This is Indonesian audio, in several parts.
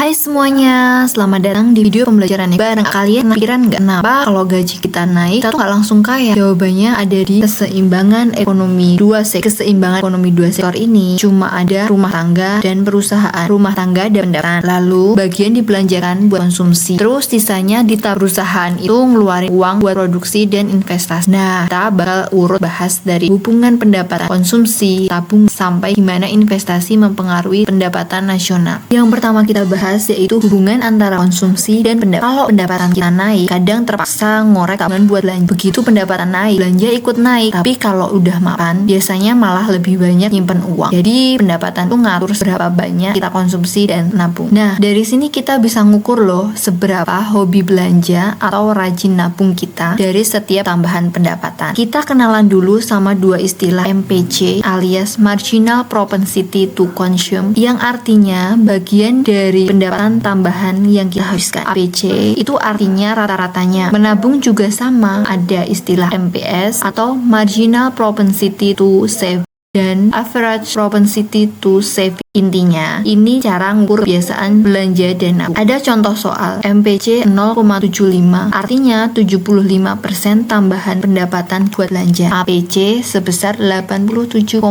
Hai semuanya, selamat datang di video pembelajaran bareng. Kalian pikiran nggak kenapa kalau gaji kita naik, kita tuh nggak langsung kaya? Jawabannya ada di keseimbangan ekonomi dua sektor. Keseimbangan ekonomi dua sektor ini cuma ada rumah tangga dan perusahaan. Rumah tangga dan pendapatan. Lalu bagian dibelanjakan buat konsumsi. Terus sisanya di perusahaan itu ngeluarin uang buat produksi dan investasi. Nah, kita bakal urut bahas dari hubungan pendapatan konsumsi, tabung sampai gimana investasi mempengaruhi pendapatan nasional. Yang pertama kita bahas yaitu hubungan antara konsumsi dan pendapatan. Kalau pendapatan kita naik, kadang terpaksa ngorek tabungan buat belanja. Begitu pendapatan naik, belanja ikut naik. Tapi kalau udah mapan, biasanya malah lebih banyak nyimpen uang. Jadi pendapatan tuh ngatur seberapa banyak kita konsumsi dan nabung. Nah, dari sini kita bisa ngukur loh seberapa hobi belanja atau rajin nabung kita dari setiap tambahan pendapatan. Kita kenalan dulu sama dua istilah MPC alias Marginal Propensity to Consume, yang artinya bagian dari pendapatan tambahan yang kita habiskan. APC itu artinya rata-ratanya. Menabung juga sama, ada istilah MPS atau Marginal Propensity to Save dan Average Propensity to Save. Intinya, ini cara ngukur kebiasaan belanja dan nabung. Ada contoh soal MPC 0,75, artinya 75% tambahan pendapatan buat belanja. APC sebesar 87,5%,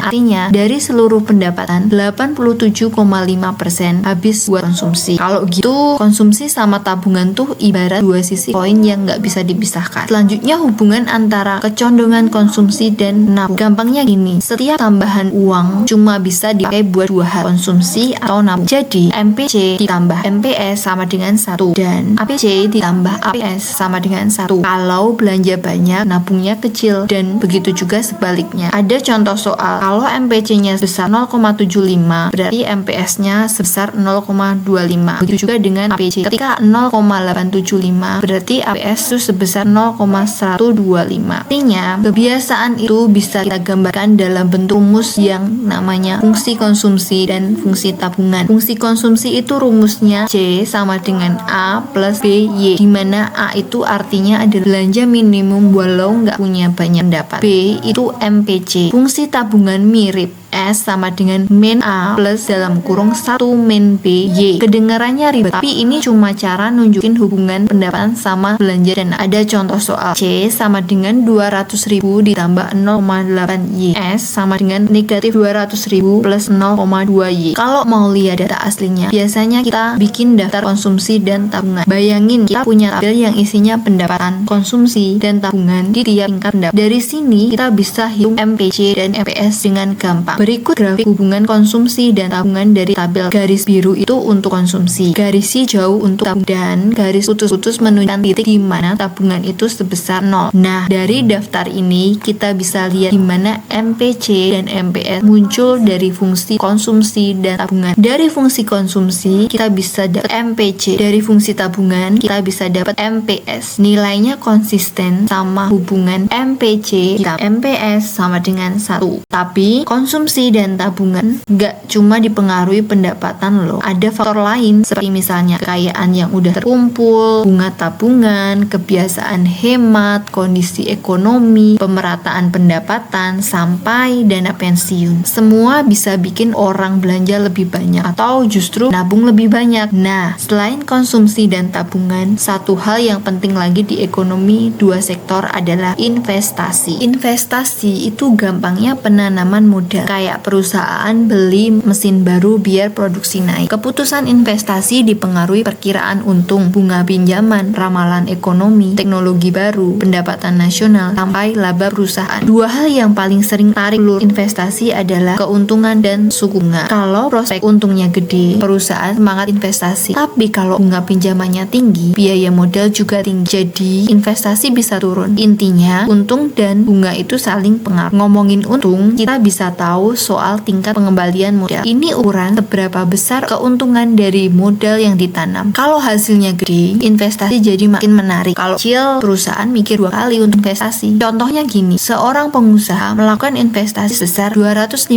artinya dari seluruh pendapatan 87,5% habis buat konsumsi. Kalau gitu, konsumsi sama tabungan tuh ibarat dua sisi koin yang nggak bisa dipisahkan. Selanjutnya, hubungan antara kecondongan konsumsi dan nabung. Gampangnya gini, setiap tambahan uang cuma bisa dipakai buat dua hal, konsumsi atau nabung. Jadi MPC ditambah MPS sama dengan 1 dan APC ditambah APS sama dengan 1 kalau belanja banyak, nabungnya kecil, dan begitu juga sebaliknya. Ada contoh soal, kalau MPC-nya sebesar 0,75 berarti MPS-nya sebesar 0,25. Begitu juga dengan APC. Ketika 0,875 berarti APS itu sebesar 0,125. Artinya kebiasaan itu bisa kita gambarkan dalam bentuk rumus yang namanya fungsi konsumsi dan fungsi tabungan. Fungsi konsumsi itu rumusnya C sama dengan A plus B Y, dimana A itu artinya adalah belanja minimum walau nggak punya banyak pendapat. B itu MPC. Fungsi tabungan mirip, S sama dengan min A plus dalam kurung 1 min B Y. Kedengarannya ribet, tapi ini cuma cara nunjukin hubungan pendapatan sama belanja. Dan ada contoh soal, C sama dengan 200.000 ditambah 0,8 Y, S sama dengan negatif 200.000 plus 0,2 Y. Kalau mau lihat data aslinya, biasanya kita bikin daftar konsumsi dan tabungan. Bayangin kita punya tabel yang isinya pendapatan, konsumsi, dan tabungan di tiap tingkat pendapatan. Dari sini kita bisa hitung MPC dan MPS dengan gampang. Berikut grafik hubungan konsumsi dan tabungan dari tabel. Garis biru itu untuk konsumsi, garis hijau untuk tabungan, dan garis putus-putus menunjukkan titik di mana tabungan itu sebesar 0. Nah, dari daftar ini kita bisa lihat di mana MPC dan MPS muncul dari fungsi konsumsi dan tabungan. Dari fungsi konsumsi kita bisa dapat MPC, dari fungsi tabungan kita bisa dapat MPS. Nilainya konsisten sama hubungan MPC ditambah MPS sama dengan 1. Tapi konsumsi dan tabungan nggak cuma dipengaruhi pendapatan loh. Ada faktor lain seperti misalnya kekayaan yang udah terkumpul, bunga tabungan, kebiasaan hemat, kondisi ekonomi, pemerataan pendapatan, sampai dana pensiun. Semua bisa bikin orang belanja lebih banyak atau justru nabung lebih banyak. Nah, selain konsumsi dan tabungan, satu hal yang penting lagi di ekonomi dua sektor adalah investasi. Investasi itu gampangnya penanaman modal. Kayak perusahaan beli mesin baru biar produksi naik. Keputusan investasi dipengaruhi perkiraan untung, bunga pinjaman, ramalan ekonomi, teknologi baru, pendapatan nasional, sampai laba perusahaan. Dua hal yang paling sering tarik ulur investasi adalah keuntungan dan suku bunga. Kalau prospek untungnya gede, perusahaan semangat investasi. Tapi kalau bunga pinjamannya tinggi, biaya modal juga tinggi. Jadi investasi bisa turun. Intinya, untung dan bunga itu saling pengaruh. Ngomongin untung, kita bisa tahu soal tingkat pengembalian modal. Ini ukuran seberapa besar keuntungan dari modal yang ditanam. Kalau hasilnya gede, investasi jadi makin menarik. Kalau kecil, perusahaan mikir 2 kali untuk investasi. Contohnya gini, seorang pengusaha melakukan investasi sebesar 250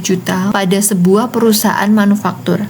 juta pada sebuah perusahaan manufaktur.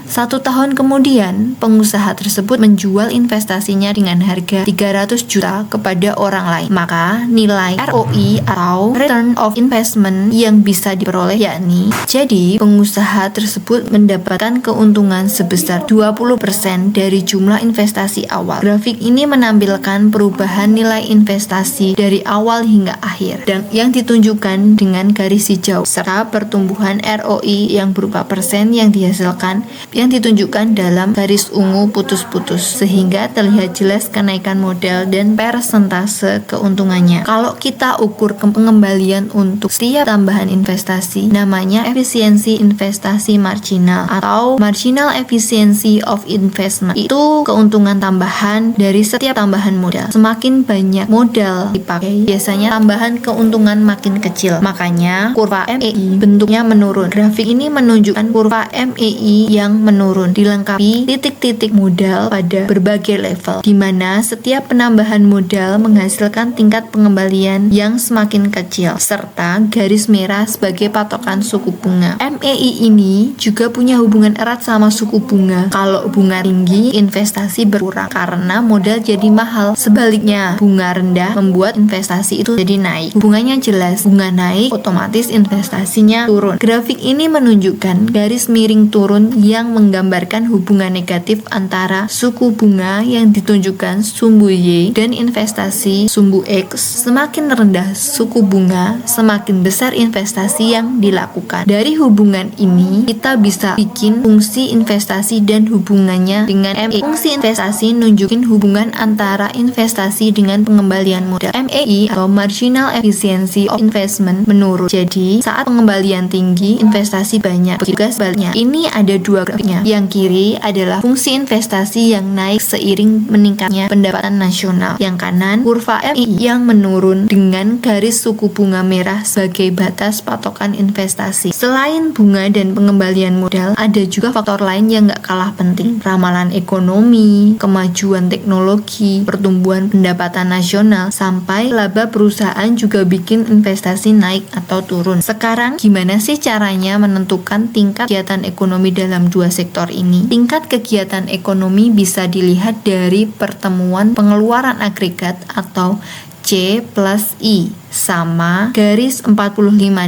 1 tahun kemudian, pengusaha tersebut menjual investasinya dengan harga 300 juta kepada orang lain. Maka nilai ROI atau Return of Investment yang bisa diperoleh yakni, jadi pengusaha tersebut mendapatkan keuntungan sebesar 20% dari jumlah investasi awal. Grafik ini menampilkan perubahan nilai investasi dari awal hingga akhir dan yang ditunjukkan dengan garis hijau serta pertumbuhan ROI yang berupa persen yang dihasilkan yang ditunjukkan dalam garis ungu putus-putus sehingga terlihat jelas kenaikan modal dan persentase keuntungannya. Kalau kita ukur pengembalian untuk setiap tambahan investasi, namanya efisiensi investasi marginal atau marginal efficiency of investment. Itu keuntungan tambahan dari setiap tambahan modal. Semakin banyak modal dipakai, biasanya tambahan keuntungan makin kecil. Makanya kurva MEI bentuknya menurun. Grafik ini menunjukkan kurva MEI yang menurun dilengkapi titik-titik modal pada berbagai level, di mana setiap penambahan modal menghasilkan tingkat pengembalian yang semakin kecil serta garis merah sebagai patokan suku bunga. MEI ini juga punya hubungan erat sama suku bunga. Kalau bunga tinggi, investasi berkurang karena modal jadi mahal. Sebaliknya, bunga rendah membuat investasi itu jadi naik. Hubungannya jelas, bunga naik otomatis investasinya turun. Grafik ini menunjukkan garis miring turun yang menggambarkan hubungan negatif antara suku bunga yang ditunjukkan sumbu Y dan investasi sumbu X. Semakin rendah suku bunga, semakin besar investasi yang dilakukan. Dari hubungan ini, kita bisa bikin fungsi investasi dan hubungannya dengan MEI. Fungsi investasi nunjukin hubungan antara investasi dengan pengembalian modal. MEI atau Marginal Efficiency of Investment menurun. Jadi, saat pengembalian tinggi, investasi banyak. Begitu sebaliknya. Ini ada dua grafiknya. Yang kiri adalah fungsi investasi yang naik seiring meningkatnya pendapatan nasional. Yang kanan, kurva MEI yang menurun dengan garis suku bunga merah sebagai batas patokan investasi. Selain bunga dan pengembalian modal, ada juga faktor lain yang gak kalah penting. Ramalan ekonomi, kemajuan teknologi, pertumbuhan pendapatan nasional, sampai laba perusahaan juga bikin investasi naik atau turun. Sekarang, gimana sih caranya menentukan tingkat kegiatan ekonomi dalam dua sektor ini? Tingkat kegiatan ekonomi bisa dilihat dari pertemuan pengeluaran agregat atau C plus I sama garis 45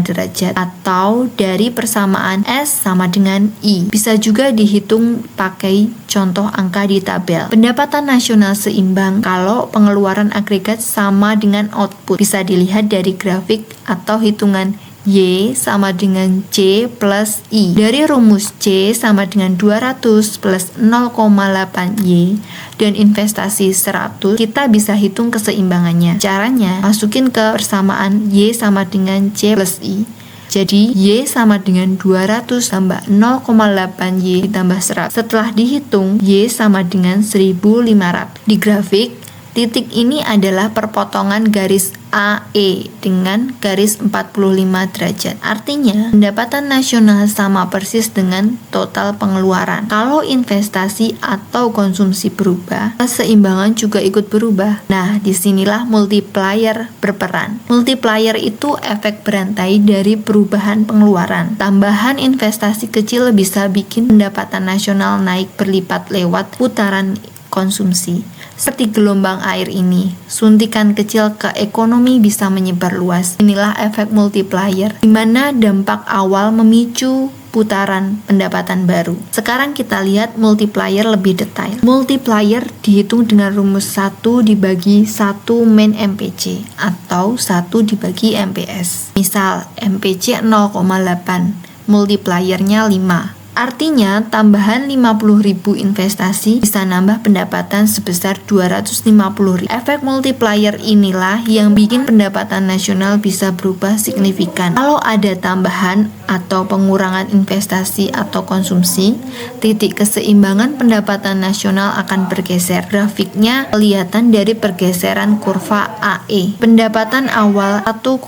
derajat atau dari persamaan S sama dengan I. Bisa juga dihitung pakai contoh angka di tabel. Pendapatan nasional seimbang kalau pengeluaran agregat sama dengan output. Bisa dilihat dari grafik atau hitungan Y sama dengan C plus I. Dari rumus C sama dengan 200 plus 0,8 Y dan investasi 100, kita bisa hitung keseimbangannya. Caranya, masukin ke persamaan Y sama dengan C plus I. Jadi, Y sama dengan 200 tambah 0,8 Y ditambah 100. Setelah dihitung, Y sama dengan 1500. Di grafik, titik ini adalah perpotongan garis AE dengan garis 45 derajat. Artinya, pendapatan nasional sama persis dengan total pengeluaran. Kalau investasi atau konsumsi berubah, keseimbangan juga ikut berubah. Nah, disinilah multiplier berperan. Multiplier itu efek berantai dari perubahan pengeluaran. Tambahan investasi kecil bisa bikin pendapatan nasional naik berlipat lewat putaran konsumsi. Seperti gelombang air ini, suntikan kecil ke ekonomi bisa menyebar luas. Inilah efek multiplier, di mana dampak awal memicu putaran pendapatan baru. Sekarang kita lihat multiplier lebih detail. Multiplier dihitung dengan rumus 1 dibagi 1 min MPC atau 1 dibagi MPS. Misal, MPC 0,8, multipliernya 5. Artinya, tambahan 50.000 investasi bisa nambah pendapatan sebesar 250.000. Efek multiplier inilah yang bikin pendapatan nasional bisa berubah signifikan. Kalau ada tambahan atau pengurangan investasi atau konsumsi, titik keseimbangan pendapatan nasional akan bergeser. Grafiknya kelihatan dari pergeseran kurva AE. Pendapatan awal 1,5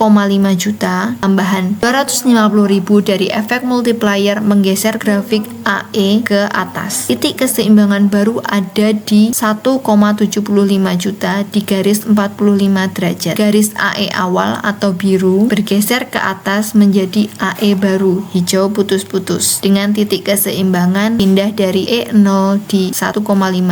juta, tambahan 250.000 dari efek multiplier menggeser grafik AE ke atas. Titik keseimbangan baru ada di 1,75 juta di garis 45 derajat. Garis AE awal atau biru bergeser ke atas menjadi AE baru hijau putus-putus. Dengan titik keseimbangan pindah dari E0 di 1,5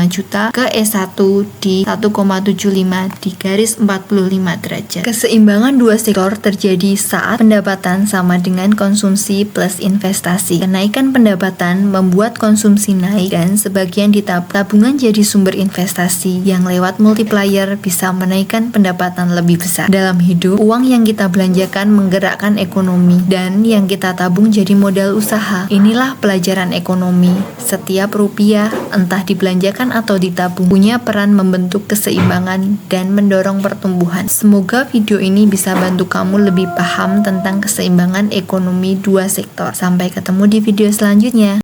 juta ke E1 di 1,75 di garis 45 derajat. Keseimbangan dua sektor terjadi saat pendapatan sama dengan konsumsi plus investasi. Kenaikan pendapatan membuat konsumsi naik dan sebagian tabungan jadi sumber investasi yang lewat multiplier bisa menaikkan pendapatan lebih besar. Dalam hidup, uang yang kita belanjakan menggerakkan ekonomi dan yang kita tabung jadi modal usaha. Inilah pelajaran ekonomi. Setiap rupiah entah dibelanjakan atau ditabung punya peran membentuk keseimbangan dan mendorong pertumbuhan. Semoga video ini bisa bantu kamu lebih paham tentang keseimbangan ekonomi dua sektor. Sampai ketemu di video selanjutnya.